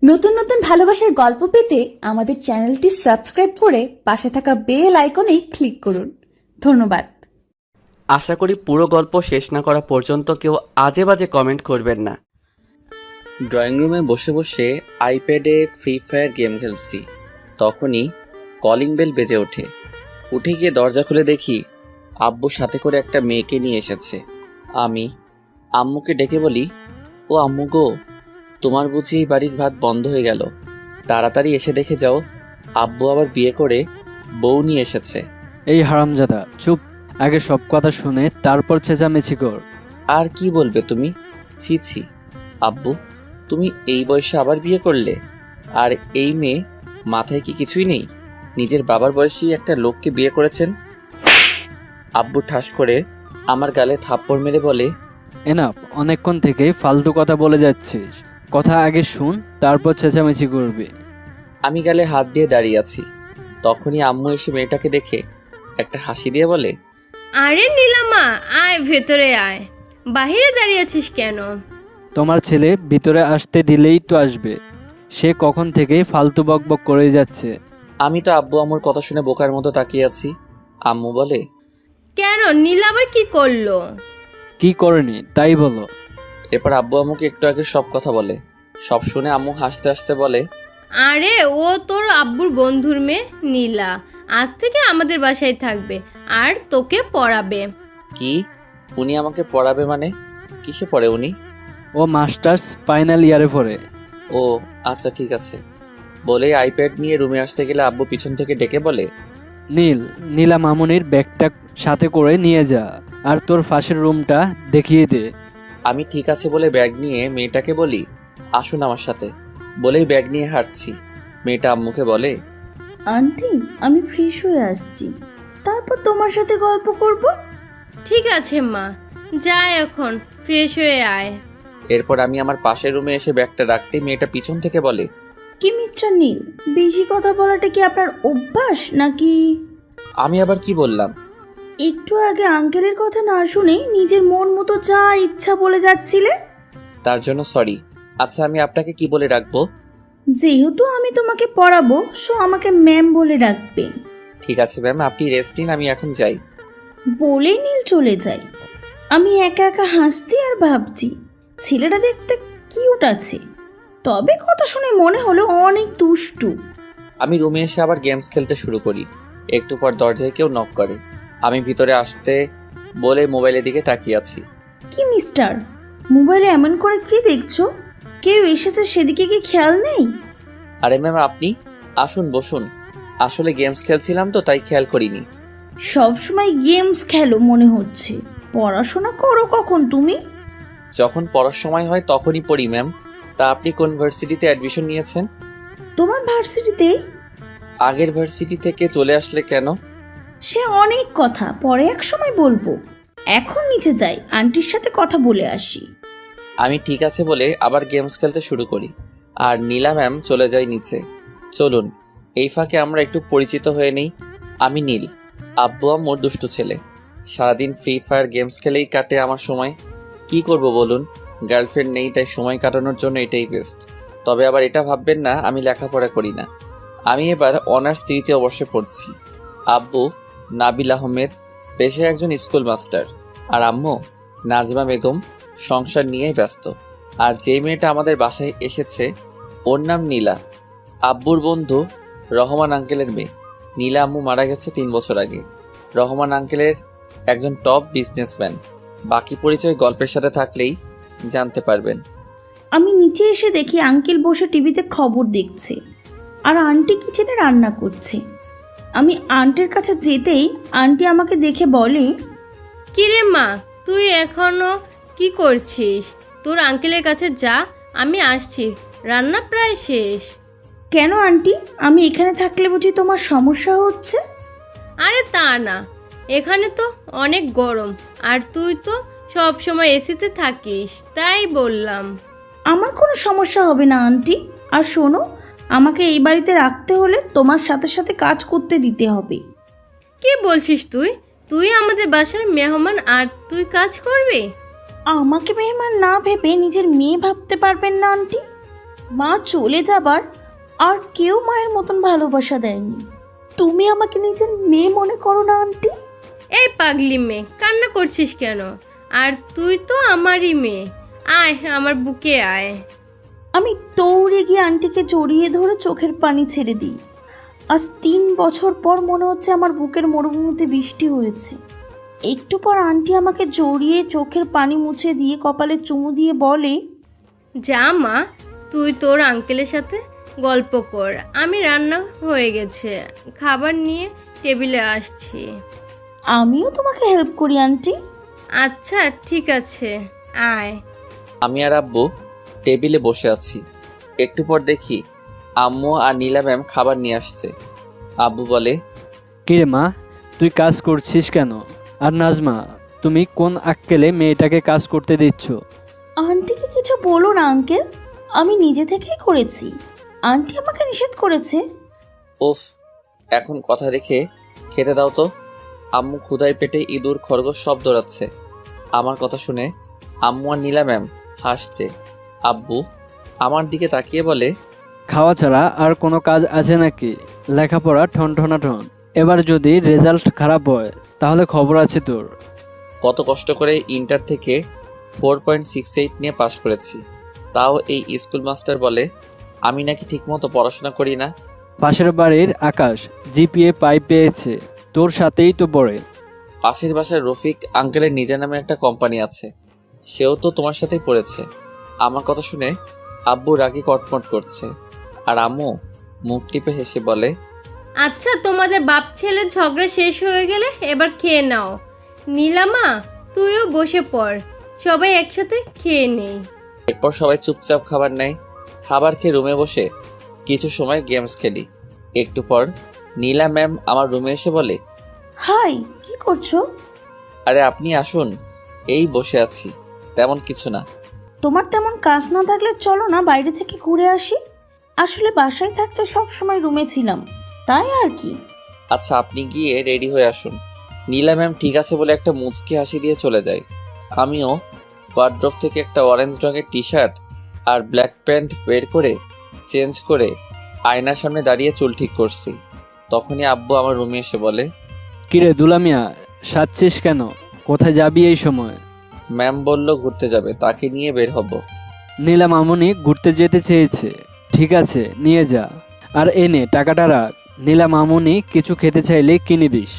নতুন নতুন ভালোবাসার গল্প পেতে আমাদের চ্যানেলটি সাবস্ক্রাইব করে পাশে থাকা বেল আইকনে ক্লিক করুন। ধন্যবাদ। আশা করি পুরো গল্প শেষ না করা পর্যন্ত কেউ আজে বাজে কমেন্ট করবেন না। ড্রয়িং রুমে বসে বসে আইপ্যাডে ফ্রি ফায়ার গেম খেলছি, তখনই কলিং বেল বেজে ওঠে। উঠে গিয়ে দরজা খুলে দেখি আব্বু সাথে করে একটা মেয়েকে নিয়ে এসেছে। আমি আম্মুকে ডেকে বলি, ও আম্মু গো, তোমার বুঝি এই বাড়ির ভাত বন্ধ হয়ে গেল, তাড়াতাড়ি এসে দেখে যাও, আব্বু আবার বিয়ে করে বউ নিয়ে এসেছে। এই হারামজাদা চুপ, আগে সব কথা শুনে তারপর চেঁচামেচি কর। আর কি বলবে তুমি? ছি ছি আব্বু, তুমি এই বয়সে আবার বিয়ে করলে? আর এই মেয়ে, মাথায় কি কিছুই নেই? নিজের বাবার বয়সী একটা লোককে বিয়ে করেছেন। আব্বু ঠাস করে আমার গালে থাপ্পড় মেরে বলে, এনাফ, অনেকক্ষণ থেকে ফালতু কথা বলে যাচ্ছিস, কথা আগে শুন তারপর চেঁচামেচি করবি। আমি গালে হাত দিয়ে দাঁড়িয়ে আছি। তখনই আম্মু এসে মেয়েটাকে দেখে একটা হাসি দিয়ে বলে, আরে নীলামা, আয় ভেতরে আয়, বাহিরে দাঁড়িয়ে আছিস কেন? তোমার ছেলে ভিতরে আসতে দিলেই তো আসবে, সে কখন থেকে ফালতু বকবক করে যাচ্ছে। আমি তো আব্বু আম্মুর কথা শুনে বোকার মতো তাকিয়ে আছি। আম্মু বলে, কেন, নীলা আবার কি করলো? কি করেনি তাই বলো। এরপর আব্বু আম্মুকে একটু আগে সব কথা বলে। সব শুনে আম্মু হাসতে হাসতে বলে, আরে ও তোর আব্বুর বন্ধুর মেয়ে নীলা, আজ থেকে আমাদের বাসায় থাকবে আর তোকে পড়াবে। কি? উনি আমাকে পড়াবে মানে? কিসে পড়ে উনি? ও মাস্টার্স ফাইনাল ইয়ারে পড়ে। ও আচ্ছা ঠিক আছে। বলে আইপ্যাড নিয়ে রুমে আসতে গেলে আব্বু পিছন থেকে ডেকে বলে, নীলা মামুনির ব্যাগটা সাথে করে নিয়ে যা, আর তোর পাশের রুমটা দেখিয়ে দে। আমি ঠিক আছে বলে ব্যাগ নিয়ে মেয়েটাকে বলি, আসুন আমার সাথে। বলেই ব্যাগ নিয়ে হাঁটছি। মেয়েটা আম্মুকে বলে, আন্টি, আমি ফ্রেশ হয়ে আসছি, তারপর তোমার সাথে গল্প করব। ঠিক আছে মা, যা এখন ফ্রেশ হয়ে আয়। এরপর আমি আমার পাশের রুমে এসে ব্যাগটা রাখতে মেয়েটা পিছন থেকে বলে, কি মিস্টার নীল, বেশি কথা বলাটা কি আপনার অভ্যাস নাকি? আমি আবার কি বললাম? একটু আগে আঙ্কেলের কথা না শুনে নিজের মন মতো যা ইচ্ছা বলে যাচ্ছিলে। তার জন্য সরি। আচ্ছা আমি আপনাকে কি বলে রাখবো? যেহেতু আমি তোমাকে পড়াবো, সো আমাকে ম্যাম বলে রাখবে। ঠিক আছে ম্যাম, আপনি রেস্ট নিন, আমি এখন যাই। বলেই নীল চলে যায়। আমি একা একা হাসছি আর ভাবছি, ছেলেটা দেখতে কিউট আছে, তবে কথা শুনে মনে হলো অনেক দুষ্টু। আমি রুমে এসে আবার গেমস খেলতে শুরু করি। একটু পর দরজায় কেউ নক করে। আমি ভিতরে আসতে বলে মোবাইলের দিকে তাকিয়ে আছি। কি মিস্টার, মোবাইলে এমন করে কি দেখছো? কেউ এসেছে সেদিকে কি খেয়াল নেই? আরে ম্যাম আপনি আসুন বসুন। আসলে গেমস খেলছিলাম তো তাই খেয়াল করিনি। সব সময় গেমস খেলো মনে হচ্ছে, পড়াশোনা করো কখন তুমি? যখন পড়ার সময় হয় তখনই পড়ি ম্যাম। তা আপনি কোন ভার্সিটিতে অ্যাডমিশন নিয়েছেন? তোমার ভার্সিটিতে? আগের ভার্সিটি থেকে চলে আসলে কেন? সে অনেক কথা পরে এক সময় বলবো, এখন নিচে যাই, আন্টির সাথে কথা বলে আসি। আমি ঠিক আছে বলে আবার গেমস খেলতে শুরু করি। আর নীলা ম্যাম চলে যায় নিচে। চলুন এই ফাঁকে আমরা একটু পরিচিত হয়ে নেই। আমি নীল, আব্বু আম্মুর দুষ্টু ছেলে। সারাদিন ফ্রি ফায়ার গেমস খেলেই কাটে আমার সময়। কি করব বলুন, গার্লফ্রেন্ড নেই, তাই সময় কাটানোর জন্য এটাই বেস্ট। তবে আবার এটা ভাববেন না আমি লেখাপড়া করি না। আমি এবার অনার্স 3 বর্ষে পড়ছি। আব্বু নাবিল আহমেদ, পেশায় একজন স্কুল মাস্টার। আর আম্মু নাজমা বেগম, সংসার নিয়েই ব্যস্ত। আর যেই মেয়েটা আমাদের বাসায় এসেছে ওর নাম নীলা, আব্বুর বন্ধু রহমান আঙ্কেলের মেয়ে। নীলা আম্মু মারা গেছে 3 বছর আগে। রহমান আঙ্কেলের একজন টপ বিজনেসম্যান। বাকি পরিচয় গল্পের সাথে থাকলেই জানতে পারবেন। আমি নিচে এসে দেখি আঙ্কেল বসে টিভিতে খবর দেখছে আর আন্টি কিচেনে রান্না করছে। আমি আন্টির কাছে যেতেই আন্টি আমাকে দেখে বলে, কিরে মা, তুই এখনো কি করছিস? তোর আঙ্কেলের কাছে যা, আমি আসছি, রান্না প্রায় শেষ। কেন আন্টি, আমি এখানে থাকলে বুঝি তোমার সমস্যা হচ্ছে? আরে তা না, এখানে তো অনেক গরম, আর তুই তো সব সময় এসিতে থাকিস, তাই বললাম। আমার কোনো সমস্যা হবে না আন্টি। আর শোনো, আমাকে এই বাড়িতে রাখতে হলে তোমার সাথে সাথে কাজ করতে দিতে হবে। কি বলছিস তুই? তুই আমাদের বাসার মেহমান আর তুই কাজ করবি? আমাকে মেহমান না ভেবে নিজের মেয়ে ভাবতে পারবেন না আন্টি? মা চলে যাবার আর কেউ মায়ের মতন ভালোবাসা দেয়নি। তুমি আমাকে নিজের মেয়ে মনে করো না আন্টি? এই পাগলি মেয়ে, কান্না করছিস কেন? আর তুই তো আমারই মেয়ে। আয় আমার বুকে আয়। আমি দৌড়ে গিয়ে আন্টিকে জড়িয়ে ধরে চোখের পানি ছেড়ে দিই। আজ 3 বছর পর মনে হচ্ছে আমার বুকের মরুভূমিতে বৃষ্টি হয়েছে। একটু পর আন্টি আমাকে জড়িয়ে চোখের পানি মুছে দিয়ে কপালে চুমু দিয়ে বলে, যা মা, তুই তোর আঙ্কেলের সাথে গল্প কর। আমি রান্না হয়ে গেছে, খাবার নিয়ে টেবিলে আসছি। আমিও তোমাকে হেল্প করি আন্টি। আচ্ছা ঠিক আছে, আয়। আমি আর আব্বু টেবিলে বসে আছি। একটু পর দেখি আম্মু আর নীলা ম্যাম খাবার নিয়ে আসছে। আব্বু বলে, কিরে মা, তুই কাজ করছিস কেন? আর নাজমা, তুমি কোন আক্কেলে মেয়েটাকে কাজ করতে দিচ্ছ? আন্টিকে কিছু বলো না আঙ্কেল, আমি নিজে থেকেই করেছি। আন্টি আমাকে নিষেধ করেছে। উফ, এখন কথা রেখে খেতে দাও তো। আম্মু ক্ষুধায় পেটে ইঁদুর খরগোশ সব দৌড়াচ্ছে। আমার কথা শুনে আম্মু আর নীলা ম্যাম হাসছে। আব্বু আমার দিকে তাকিয়ে বলে, খাওয়া ছাড়া আর কোনো কাজ আছে নাকি? লেখাপড়া ঠন ঠন। এবার যদি রেজাল্ট খারাপ হয় তাহলে খবর আছে তোর। কত কষ্ট করে ইন্টার থেকে 4.68 নিয়ে পাশ করেছি, তাও এই স্কুল মাস্টার বলে আমি নাকি ঠিকমতো পড়াশোনা করি না। পাশের বাড়ির আকাশ জিপিএ 5 পেয়েছে, তোর সাথেই তো পড়ে। পাশের বাসার রফিক আঙ্কেলের নিজের নামে একটা কোম্পানি আছে, সেও তো তোমার সাথেই পড়েছে। আমার কথা শুনে আব্বু রাগে কটমট করছে, আর আম্মু মুখ টিপে হেসে বলে, আচ্ছা, তোমাদের বাপ ছেলের ঝগড়া শেষ হয়ে গেলে এবার খেয়ে নাও। নীলামা, তুইও বসে পড়, সবাই একসাথে খেয়ে নেই। এরপর সবাই চুপচাপ খাবার নেয়। খাবার খেয়ে রুমে বসে কিছু সময় গেমস খেলি। একটু পর নীলা ম্যাম আমার রুমে এসে বলে, হাই, কি করছো? আরে আপনি আসুন, এই বসে আছি, তেমন কিছু না। তোমার তেমন কাজ না থাকলে চলো না বাইরে থেকে ঘুরে আসি। আসলে বাসায় থাকতে সব সময় রুমে ছিলাম, তাই আর কি। আচ্ছা, আপনি গিয়ে রেডি হয়ে আসুন। নীলা ম্যাম ঠিক আছে বলে একটা মুচকি হাসি দিয়ে চলে যায়। আমিও ওয়ার্ড্রপ থেকে একটা অরেঞ্জ রঙের টি শার্ট আর ব্ল্যাক প্যান্ট বের করে চেঞ্জ করে আয়নার সামনে দাঁড়িয়ে চুল ঠিক করছি। তখনই আব্বু আমার রুমে এসে বলে, কিরে দুলামিয়া, সাজছিস কেন? কোথায় যাবি এই সময়? ম্যাম বলল ঘুরতে যাবে, তাকে নিয়ে বের হব। নীলা মামুনি ঘুরতে যেতে চেয়েছে, ঠিক আছে নিয়ে যা। আর এনে টাকাটা রাখ, নীলা মামুনি কিছু খেতে চাইলে কিনে দিস।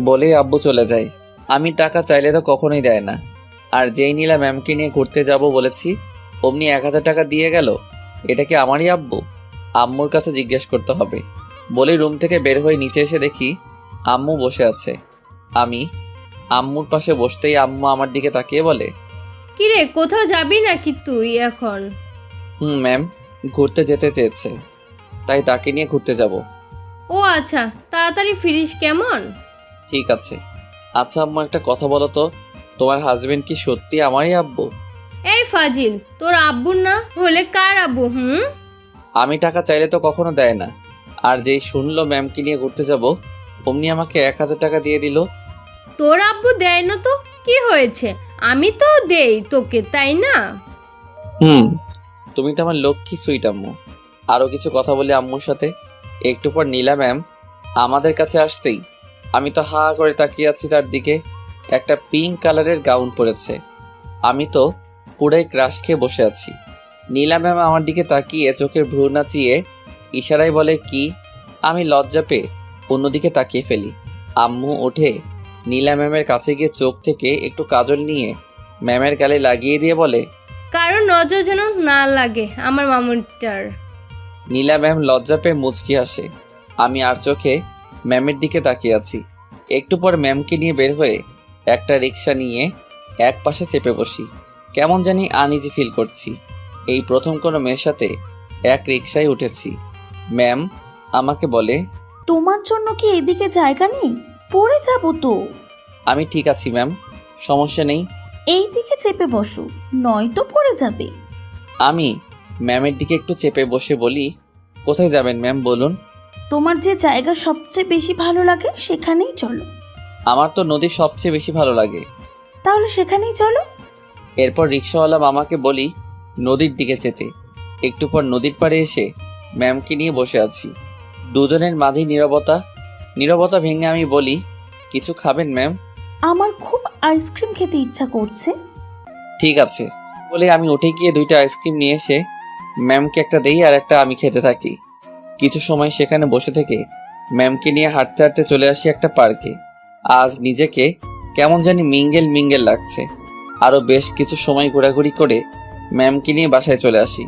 বলে আব্বু চলে যায়। আমি টাকা চাইলে তো কখনোই দেয় না, আর যেই নীলা ম্যামকে নিয়ে ঘুরতে যাব বলেছি অমনি 1000 টাকা দিয়ে গেল। এটা কি আমারই আব্বু? আম্মুর কাছে জিজ্ঞেস করতে হবে। বলে রুম থেকে বের হয়ে নিচে এসে দেখি আম্মু বসে আছে। আমি আম্মুর পাশে বসতেই আম্মু আমার দিকে তাকিয়ে বলে, কিরে, কোথাও যাবি নাকি তুই এখন? ম্যাম ঘুরতে যেতে চেয়েছে, তাই তাকে নিয়ে ঘুরতে যাব। ও আচ্ছা, তাড়াতাড়ি ফিরিস কেমন? ঠিক আছে। আচ্ছা আম্মু, একটা কথা বলো তো, তোমার হাজবেন্ড কি সত্যি আমারই আব্বু? এই ফাজিল, তোর আব্বুর না হলে কার আব্বু? আমি টাকা চাইলে তো কখনো দেয় না, আর যেই শুনলো ম্যামকে নিয়ে ঘুরতে যাব অমনি আমাকে 1000 টাকা দিয়ে দিল। তোর আব্বু দেয় না তো কি হয়েছে? আমি তো দেই তোকে, তাই না? তুমি তো আমার লক্ষ্মী সুইট আম্মু। আরও কিছু কথা বলি আম্মুর সাথে। একটু পর নীলা ম্যাম আমাদের কাছে আসতেই আমি তো হা করে তাকিয়ে আছি তার দিকে। একটা পিঙ্ক কালারের গাউন পরেছে। আমি তো পুরাই ক্রাশ খেয়ে বসে আছি। নীলা ম্যাম আমার দিকে তাকিয়ে চোখের ভ্রু নাচিয়ে ইশারায় বলে কি, আমি লজ্জা পেয়ে অন্যদিকে তাকিয়ে ফেলি। আম্মু ওঠে নীলা ম্যামের কাছে গিয়ে চোখ থেকে একটু কাজল নিয়ে ম্যামের গালে লাগিয়ে দিয়ে বলে, কারণ নজর যেন না লাগে আমার মামুনিটার। নীলা ম্যাম লজ্জা পেয়ে মুচকি হাসে। আমি আর চোখে ম্যামের দিকে তাকিয়ে আছি। একটু পর ম্যামকে নিয়ে বের হয়ে একটা রিক্সা নিয়ে এক পাশে চেপে বসি। কেমন জানি আনইজি ফিল করছি। এই প্রথম কোনো মেয়ের সাথে এক রিক্সায় উঠেছি। ম্যাম আমাকে বলে, তোমার জন্য কি এদিকে জায়গা নেই? পড়ে যাবো তো। আমি ঠিক আছি ম্যাম, সমস্যা নেই। এই দিকে চেপে বসো, নয়তো পড়ে যাবে। আমি ম্যামের দিকে একটু চেপে বসে বলি, কোথায় যাবেন ম্যাম বলুন? তোমার যে জায়গা সবচেয়ে বেশি ভালো লাগে সেখানেই চলো। আমার তো নদী সবচেয়ে বেশি ভালো লাগে। তাহলে সেখানেই চলো। এরপর রিক্সাওয়ালা মামাকে বলি নদীর দিকে যেতে। একটু পর নদীর পাড়ে এসে ম্যামকে নিয়ে বসে আছি। দুজনের মাঝেই নীরবতা ভেঙে আমি বলি, কিছু খাবেন ম্যাম? আমার খুব আইসক্রিম খেতে ইচ্ছা করছে। ঠিক আছে বলে আমি উঠে গিয়ে 2টা আইসক্রিম নিয়ে এসে ম্যামকে একটা দেই আর একটা আমি খেতে থাকি। কিছু সময় সেখানে বসে থেকে ম্যামকে নিয়ে হাঁটতে হাঁটতে চলে আসি একটা পার্কে। আজ নিজেকে কেমন জানি মিঙ্গেল লাগছে। আরও বেশ কিছু সময় ঘোরাঘুরি করে ম্যামকে নিয়ে বাসায় চলে আসি।